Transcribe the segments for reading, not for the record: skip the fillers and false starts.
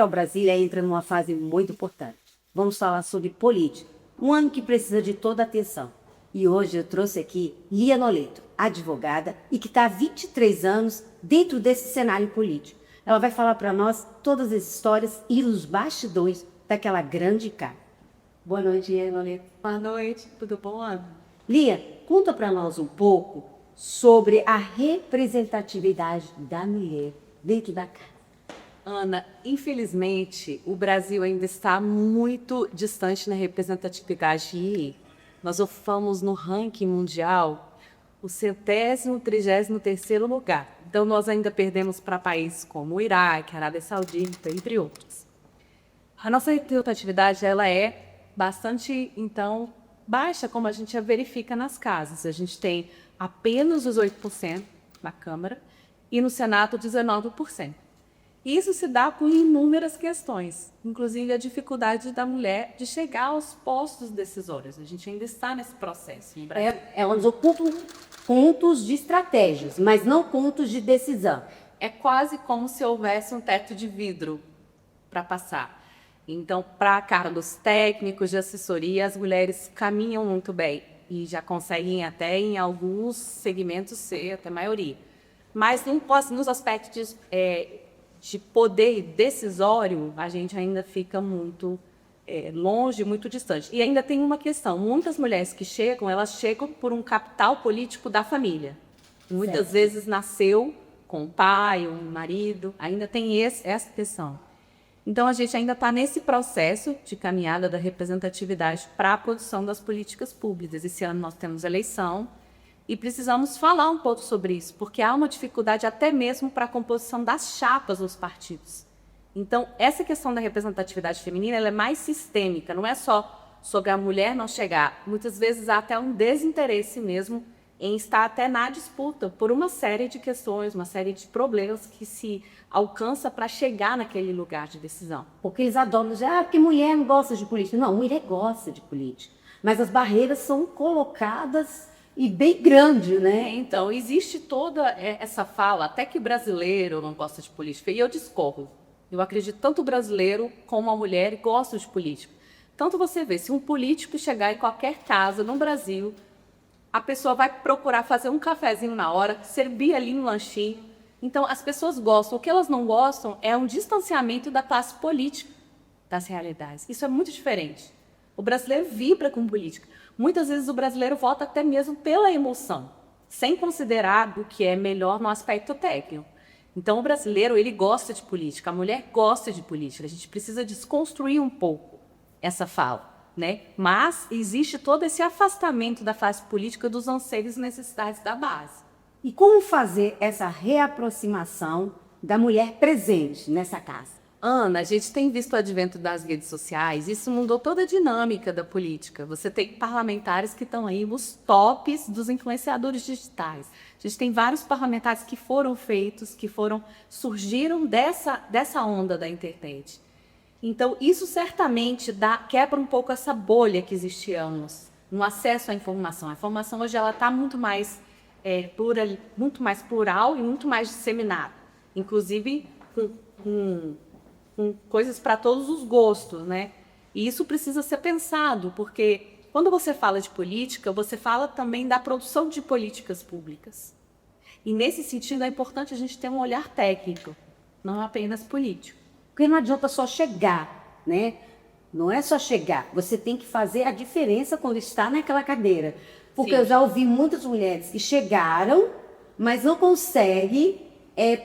Capital Brasília entra numa fase muito importante. Vamos falar sobre política, um ano que precisa de toda a atenção. E hoje eu trouxe aqui Lia Noleto, advogada e que está há 23 anos dentro desse cenário político. Ela vai falar para nós todas as histórias e os bastidores daquela grande casa. Boa noite, Lia Noleto. Boa noite, tudo bom, Ana? Lia, conta para nós um pouco sobre a representatividade da mulher dentro da casa. Ana, infelizmente, o Brasil ainda está muito distante na representatividade e nós ocupamos no ranking mundial o 133º lugar. Então, nós ainda perdemos para países como o Iraque, a Arábia Saudita, entre outros. A nossa representatividade ela é bastante, então, baixa, como a gente verifica nas casas. A gente tem apenas os 8% na Câmara e no Senado 19%. Isso se dá por inúmeras questões, inclusive a dificuldade da mulher de chegar aos postos decisórios. A gente ainda está nesse processo no Brasil. Elas ocupam pontos de estratégias, mas não pontos de decisão. É quase como se houvesse um teto de vidro para passar. Então, para cargos técnicos de assessoria, as mulheres caminham muito bem e já conseguem até em alguns segmentos ser até maioria. Mas nos aspectos de poder decisório, a gente ainda fica muito longe, muito distante. E ainda tem uma questão, muitas mulheres que chegam, elas chegam por um capital político da família. Muitas vezes nasceu com um pai, um marido, ainda tem essa questão. Então, a gente ainda está nesse processo de caminhada da representatividade para a produção das políticas públicas. Esse ano nós temos eleição e precisamos falar um pouco sobre isso, porque há uma dificuldade até mesmo para a composição das chapas dos partidos. Então, essa questão da representatividade feminina ela é mais sistêmica, não é só sobre a mulher não chegar. Muitas vezes há até um desinteresse mesmo em estar até na disputa por uma série de questões, uma série de problemas que se alcança para chegar naquele lugar de decisão. Porque eles adoram dizer, porque mulher não gosta de política. Não, mulher gosta de política. Mas as barreiras são colocadas e bem grandes, né? Então, existe toda essa fala, até que brasileiro não gosta de política. E eu discordo. Eu acredito tanto o brasileiro como a mulher gostam de política. Tanto você vê, se um político chegar em qualquer casa no Brasil, a pessoa vai procurar fazer um cafezinho na hora, servir ali um lanchinho. Então, as pessoas gostam. O que elas não gostam é um distanciamento da classe política das realidades. Isso é muito diferente. O brasileiro vibra com política. Muitas vezes o brasileiro vota até mesmo pela emoção, sem considerar o que é melhor no aspecto técnico. Então, o brasileiro, ele gosta de política, a mulher gosta de política. A gente precisa desconstruir um pouco essa fala. Mas existe todo esse afastamento da classe política dos anseios e necessidades da base. E como fazer essa reaproximação da mulher presente nessa casa? Ana, a gente tem visto o advento das redes sociais, isso mudou toda a dinâmica da política. Você tem parlamentares que estão aí, os tops dos influenciadores digitais. A gente tem vários parlamentares que foram feitos, surgiram dessa onda da internet. Então, isso certamente quebra um pouco essa bolha que existia no acesso à informação. A informação hoje está muito mais plural e muito mais disseminada, inclusive com coisas para todos os gostos, E isso precisa ser pensado, porque quando você fala de política, você fala também da produção de políticas públicas. E nesse sentido é importante a gente ter um olhar técnico, não apenas político. Porque não adianta só chegar, Não é só chegar, você tem que fazer a diferença quando está naquela cadeira. Porque Sim. Eu já ouvi muitas mulheres que chegaram, mas não conseguem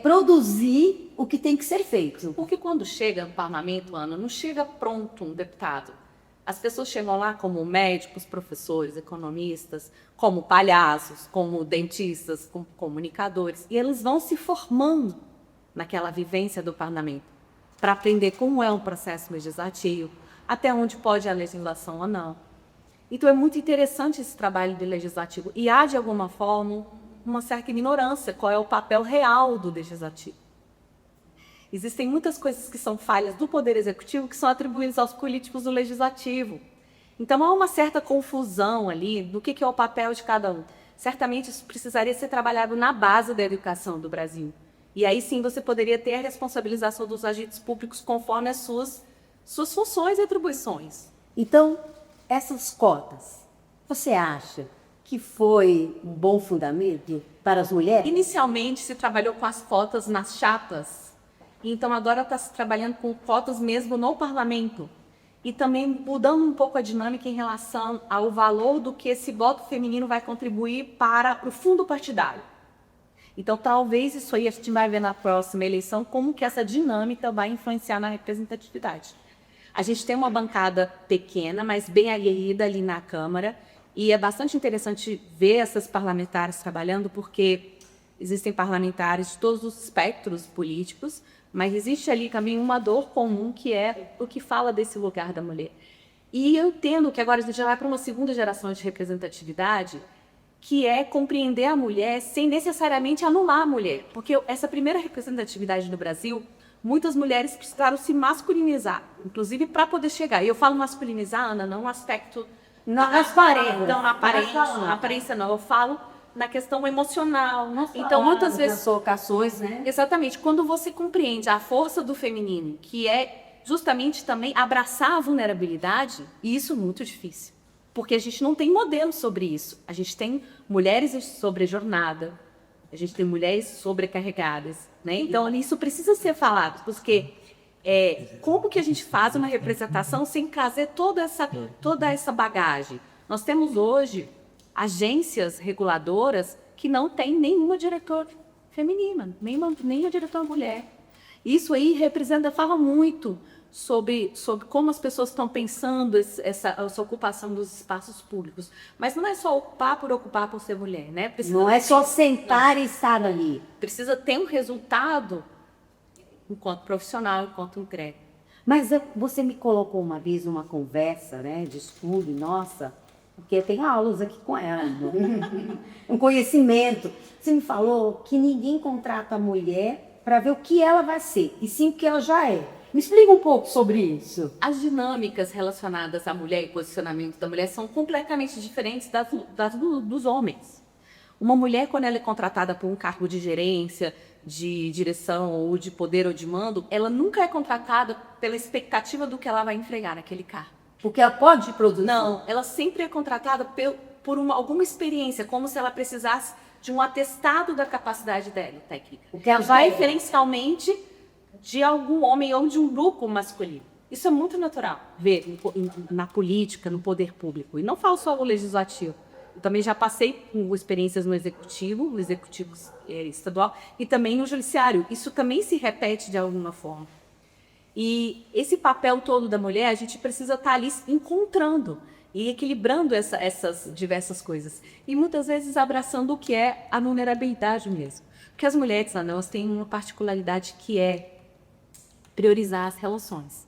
produzir o que tem que ser feito. Porque quando chega no parlamento, Ana, não chega pronto um deputado. As pessoas chegam lá como médicos, professores, economistas, como palhaços, como dentistas, como comunicadores. E eles vão se formando naquela vivência do parlamento, para aprender como é um processo legislativo, até onde pode a legislação ou não. Então, é muito interessante esse trabalho de legislativo. E há, de alguma forma, uma certa ignorância qual é o papel real do legislativo. Existem muitas coisas que são falhas do Poder Executivo que são atribuídas aos políticos do Legislativo. Então, há uma certa confusão ali do que é o papel de cada um. Certamente, isso precisaria ser trabalhado na base da educação do Brasil. E aí sim você poderia ter a responsabilização dos agentes públicos conforme as suas funções e atribuições. Então, essas cotas, você acha que foi um bom fundamento para as mulheres? Inicialmente se trabalhou com as cotas nas chapas, então agora está se trabalhando com cotas mesmo no parlamento. E também mudando um pouco a dinâmica em relação ao valor do que esse voto feminino vai contribuir para o fundo partidário. Então, talvez isso aí a gente vai ver na próxima eleição, como que essa dinâmica vai influenciar na representatividade. A gente tem uma bancada pequena, mas bem aguerrida ali na Câmara, e é bastante interessante ver essas parlamentares trabalhando, porque existem parlamentares de todos os espectros políticos, mas existe ali também uma dor comum, que é o que fala desse lugar da mulher. E eu entendo que agora a gente já vai para uma segunda geração de representatividade, que é compreender a mulher sem necessariamente anular a mulher. Porque essa primeira representatividade no Brasil, muitas mulheres precisaram se masculinizar, inclusive para poder chegar. E eu falo masculinizar, Ana, não no aspecto... Na aparência. Não, na aparência não. Eu falo na questão emocional. Então, muitas vezes... Colocações, né? Exatamente. Quando você compreende a força do feminino, que é justamente também abraçar a vulnerabilidade, e isso é muito difícil. Porque a gente não tem modelo sobre isso. A gente tem mulheres sobre jornada, a gente tem mulheres sobrecarregadas, né? Então, isso precisa ser falado, porque como que a gente faz uma representação sem trazer toda essa bagagem? Nós temos hoje agências reguladoras que não têm nenhuma diretora feminina, nenhuma diretora mulher. Isso aí fala muito sobre como as pessoas estão pensando essa ocupação dos espaços públicos. Mas não é só ocupar por ser mulher, né? Não é só sentar e estar ali. Precisa ter um resultado enquanto profissional, enquanto entrega. Mas você me colocou uma vez numa conversa, né, de estudo, nossa, porque tem aulas aqui com ela, né? Um conhecimento. Você me falou que ninguém contrata a mulher para ver o que ela vai ser, e sim o que ela já é. Me explica um pouco sobre isso. As dinâmicas relacionadas à mulher e posicionamento da mulher são completamente diferentes dos homens. Uma mulher, quando ela é contratada por um cargo de gerência, de direção, ou de poder ou de mando, ela nunca é contratada pela expectativa do que ela vai entregar naquele cargo. Porque ela pode produzir? Não, ela sempre é contratada por alguma experiência, como se ela precisasse de um atestado da capacidade dela, técnica. O que ela vai referencialmente de algum homem ou de um grupo masculino. Isso é muito natural ver na política, no poder público. E não falo só no legislativo. Eu também já passei por experiências no executivo estadual, e também no judiciário. Isso também se repete de alguma forma. E esse papel todo da mulher, a gente precisa estar ali encontrando e equilibrando essas diversas coisas. E muitas vezes abraçando o que é a vulnerabilidade mesmo. Porque as mulheres, elas têm uma particularidade que é priorizar as relações.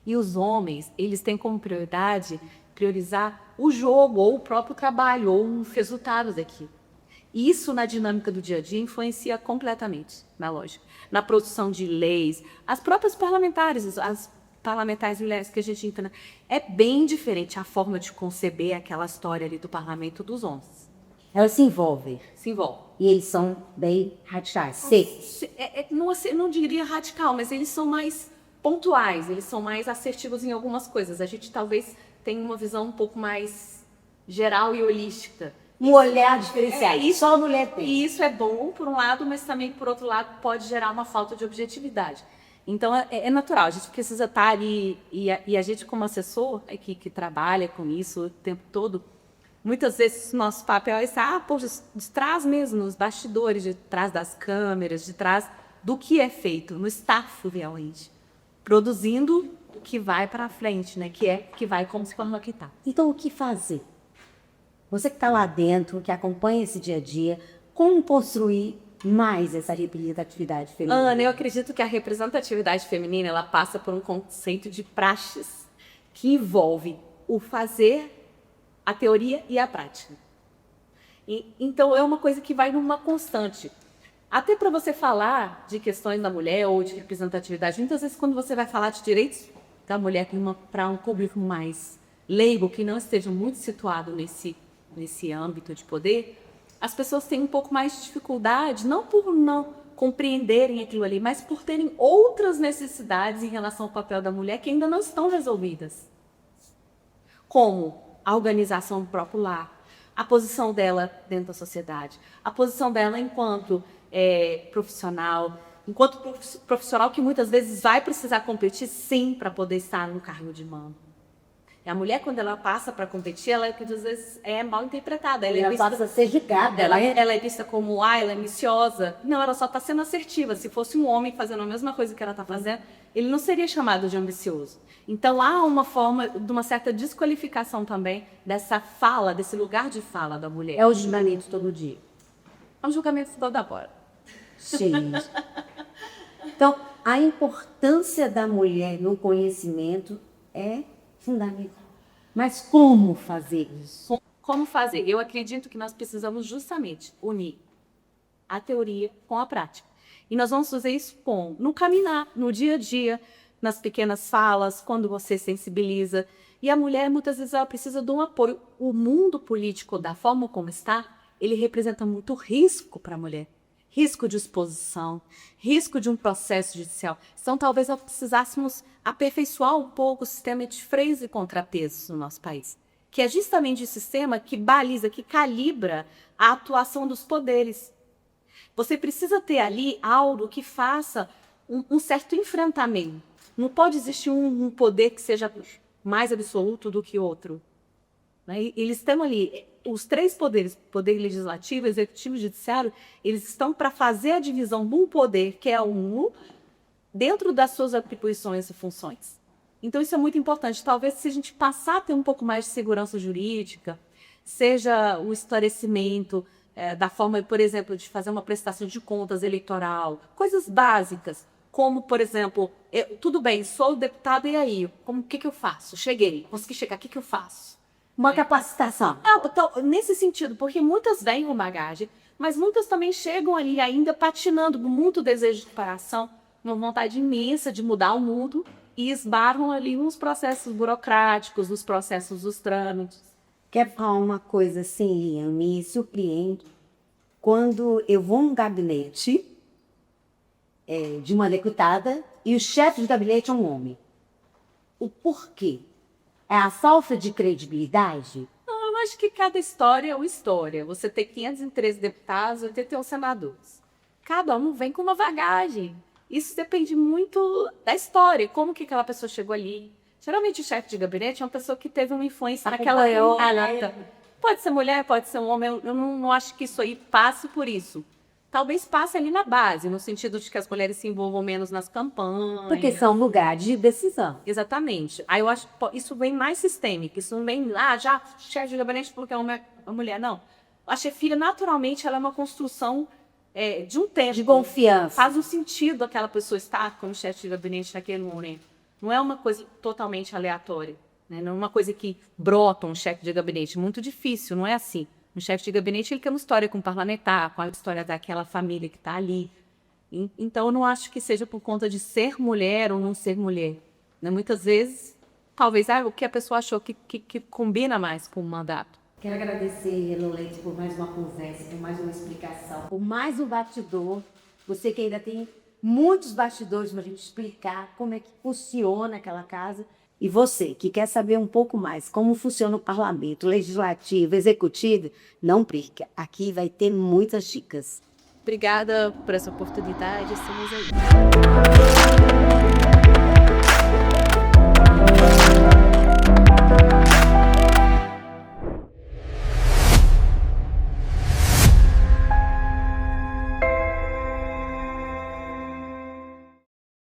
E os homens, eles têm como prioridade priorizar o jogo, ou o próprio trabalho, ou os resultados daquilo. E isso, na dinâmica do dia a dia, influencia completamente na lógica. Na produção de leis, as próprias parlamentares, as parlamentares mulheres que a gente entra, é bem diferente a forma de conceber aquela história ali do parlamento dos homens. Elas se envolvem. Se envolvem. E eles são bem radicais, secos. Não diria radical, mas eles são mais pontuais, eles são mais assertivos em algumas coisas. A gente talvez tenha uma visão um pouco mais geral e holística. Um olhar diferenciado. Só a mulher tem. E isso é bom, por um lado, mas também, por outro lado, pode gerar uma falta de objetividade. Então, é natural, a gente precisa estar ali, e a gente, como assessor, que trabalha com isso o tempo todo, muitas vezes nosso papel é estar de trás mesmo, nos bastidores, de trás das câmeras, de trás do que é feito, no staff realmente, produzindo o que vai para frente, né? Que vai como se falando aqui está. Então, o que fazer? Você que está lá dentro, que acompanha esse dia a dia, como construir mais essa representatividade feminina? Ana, eu acredito que a representatividade feminina, ela passa por um conceito de praxes que envolve o fazer, a teoria e a prática. Então, é uma coisa que vai numa constante. Até para você falar de questões da mulher ou de representatividade, muitas vezes quando você vai falar de direitos da mulher para um público mais leigo, que não esteja muito situado nesse âmbito de poder, as pessoas têm um pouco mais de dificuldade, não compreenderem aquilo ali, mas por terem outras necessidades em relação ao papel da mulher que ainda não estão resolvidas. Como a organização do próprio lar, a posição dela dentro da sociedade, a posição dela enquanto profissional, enquanto profissional que muitas vezes vai precisar competir sim para poder estar no cargo de mando. E a mulher, quando ela passa para competir, ela às vezes é mal interpretada. Ela passa a ser julgada. Ela é vista como, ela é ambiciosa. Não, ela só está sendo assertiva. Se fosse um homem fazendo a mesma coisa que ela está fazendo, ele não seria chamado de ambicioso. Então, há uma forma de uma certa desqualificação também dessa fala, desse lugar de fala da mulher. É o julgamento todo dia. É um julgamento toda hora. Gente. Então, a importância da mulher no conhecimento é fundamental. Mas como fazer isso? Como fazer? Eu acredito que nós precisamos justamente unir a teoria com a prática. E nós vamos fazer isso no caminhar, no dia a dia, nas pequenas falas, quando você sensibiliza. E a mulher, muitas vezes, ela precisa de um apoio. O mundo político, da forma como está, ele representa muito risco para a mulher. Risco de exposição, risco de um processo judicial. Então, talvez nós precisássemos aperfeiçoar um pouco o sistema de freios e contrapesos no nosso país, que é justamente o sistema que baliza, que calibra a atuação dos poderes. Você precisa ter ali algo que faça um certo enfrentamento. Não pode existir um poder que seja mais absoluto do que outro. Né? Eles estão ali, os três poderes, poder legislativo, executivo e judiciário, eles estão para fazer a divisão de um poder, que é um, dentro das suas atribuições e funções. Então isso é muito importante. Talvez se a gente passar a ter um pouco mais de segurança jurídica, seja o esclarecimento da forma, por exemplo, de fazer uma prestação de contas eleitoral, coisas básicas, como, por exemplo, tudo bem, sou deputado, e aí? O que eu faço? Cheguei, consegui chegar, o que eu faço? Uma capacitação. Então, nesse sentido, porque muitas vêm com bagagem, mas muitas também chegam ali ainda patinando, com muito desejo de reparação, uma vontade imensa de mudar o mundo, e esbarram ali nos processos burocráticos, nos processos dos trâmites. Quer falar uma coisa assim, Liam, me surpreende. Quando eu vou num gabinete de uma deputada e o chefe de gabinete é um homem. O porquê? É a falta de credibilidade? Não, eu acho que cada história é uma história. Você tem 513 deputados, 81 senadores. Cada um vem com uma bagagem. Isso depende muito da história, como que aquela pessoa chegou ali. Geralmente o chefe de gabinete é uma pessoa que teve uma influência naquela época. Pode ser mulher, pode ser um homem. Eu não acho que isso aí passe por isso. Talvez passe ali na base, no sentido de que as mulheres se envolvam menos nas campanhas. Porque são lugares de decisão. Exatamente. Aí eu acho que isso vem mais sistêmico. Isso não vem, já chefe de gabinete porque é uma mulher. Não. A chefia, naturalmente, ela é uma construção de um tempo. De confiança. Faz um sentido aquela pessoa estar como chefe de gabinete naquele momento. Não é uma coisa totalmente aleatória. Né? Não é uma coisa que brota um chefe de gabinete. Muito difícil, não é assim. Um chefe de gabinete, ele quer uma história com o parlamentar, com a história daquela família que está ali. Então, eu não acho que seja por conta de ser mulher ou não ser mulher. Né? Muitas vezes, talvez, o que a pessoa achou que combina mais com o mandato. Quero agradecer, Hello Leite, por mais uma conversa, por mais uma explicação, por mais um bastidor. Você que ainda tem muitos bastidores para a gente explicar como é que funciona aquela casa. E você que quer saber um pouco mais como funciona o parlamento, legislativo, executivo, não perca. Aqui vai ter muitas dicas. Obrigada por essa oportunidade. Estamos aí.